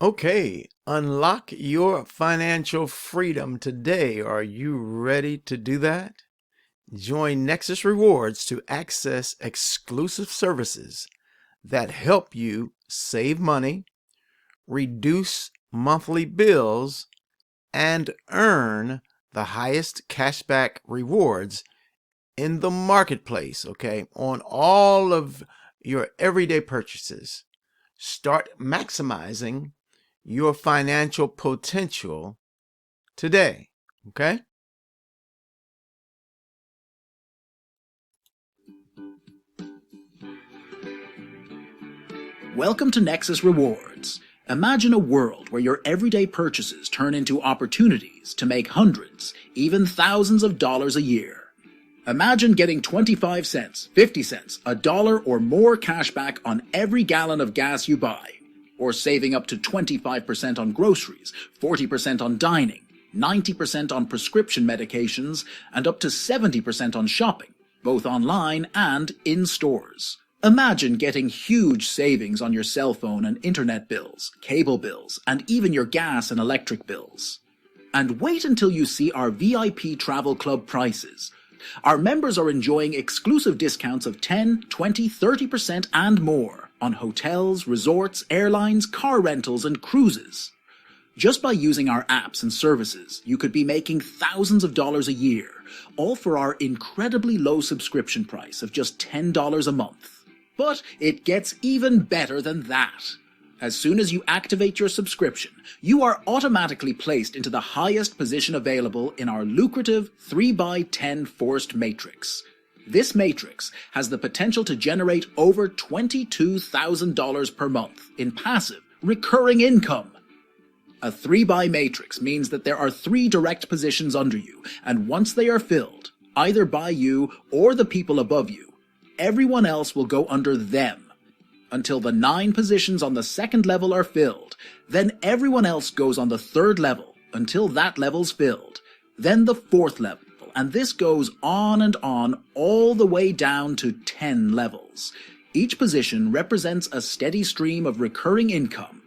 Okay, unlock your financial freedom today. Are you ready to do that? Join Nexus Rewards to access exclusive services that help you save money, reduce monthly bills, and earn the highest cashback rewards in the marketplace, okay, on all of your everyday purchases. Start maximizing your financial potential today, okay? Welcome to Nexus Rewards. Imagine a world where your everyday purchases turn into opportunities to make hundreds, even thousands of dollars a year. Imagine getting 25 cents, 50 cents, $1 or more cash back on every gallon of gas you buy, or saving up to 25% on groceries, 40% on dining, 90% on prescription medications, and up to 70% on shopping, both online and in stores. Imagine getting huge savings on your cell phone and internet bills, cable bills, and even your gas and electric bills. And wait until you see our VIP Travel Club prices. Our members are enjoying exclusive discounts of 10, 20, 30% and more on hotels, resorts, airlines, car rentals, and cruises. Just by using our apps and services, you could be making thousands of dollars a year, all for our incredibly low subscription price of just $10 a month. But it gets even better than that. As soon as you activate your subscription, you are automatically placed into the highest position available in our lucrative 3x10 forced matrix. This matrix has the potential to generate over $22,000 per month in passive, recurring income. A 3x matrix means that there are 3 direct positions under you, and once they are filled, either by you or the people above you, everyone else will go under them. Until the 9 positions on the second level are filled, then everyone else goes on the 3rd level until that level's filled, then the 4th level, and this goes on and on all the way down to 10 levels. Each position represents a steady stream of recurring income,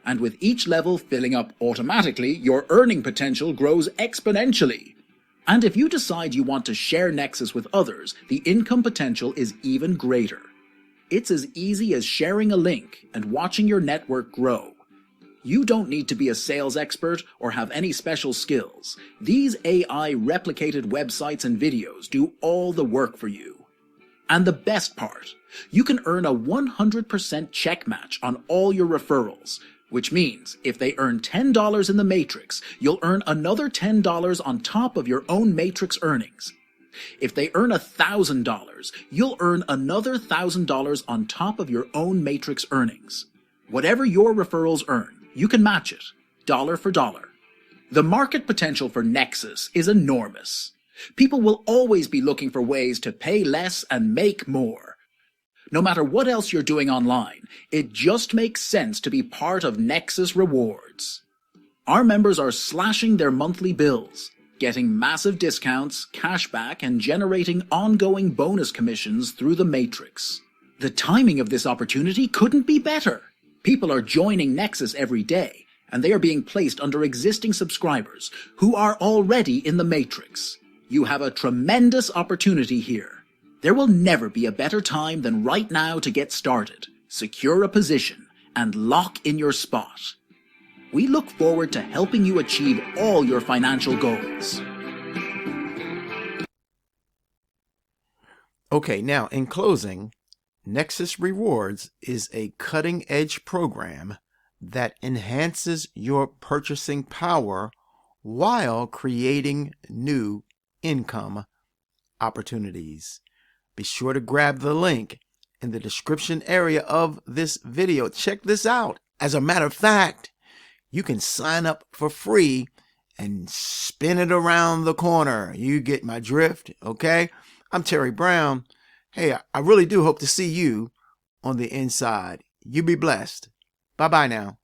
and with each level filling up automatically, your earning potential grows exponentially. And if you decide you want to share Nexus with others, the income potential is even greater. It's as easy as sharing a link and watching your network grow. You don't need to be a sales expert or have any special skills. These AI replicated websites and videos do all the work for you. And the best part, you can earn a 100% check match on all your referrals, which means if they earn $10 in the matrix, you'll earn another $10 on top of your own matrix earnings. If they earn $1,000, you'll earn another $1,000 on top of your own matrix earnings. Whatever your referrals earn, you can match it, dollar for dollar. The market potential for Nexus is enormous. People will always be looking for ways to pay less and make more. No matter what else you're doing online, it just makes sense to be part of Nexus Rewards. Our members are slashing their monthly bills, getting massive discounts, cashback, and generating ongoing bonus commissions through the matrix. The timing of this opportunity couldn't be better. People are joining Nexus every day, and they are being placed under existing subscribers who are already in the matrix. You have a tremendous opportunity here. There will never be a better time than right now to get started, secure a position, and lock in your spot. We look forward to helping you achieve all your financial goals. Okay, now in closing, Nexus Rewards is a cutting-edge program that enhances your purchasing power while creating new income opportunities. Be sure to grab the link in the description area of this video. Check this out. As a matter of fact, you can sign up for free and spin it around the corner. You get my drift, okay? I'm Terry Brown. Hey, I really do hope to see you on the inside. You be blessed. Bye-bye now.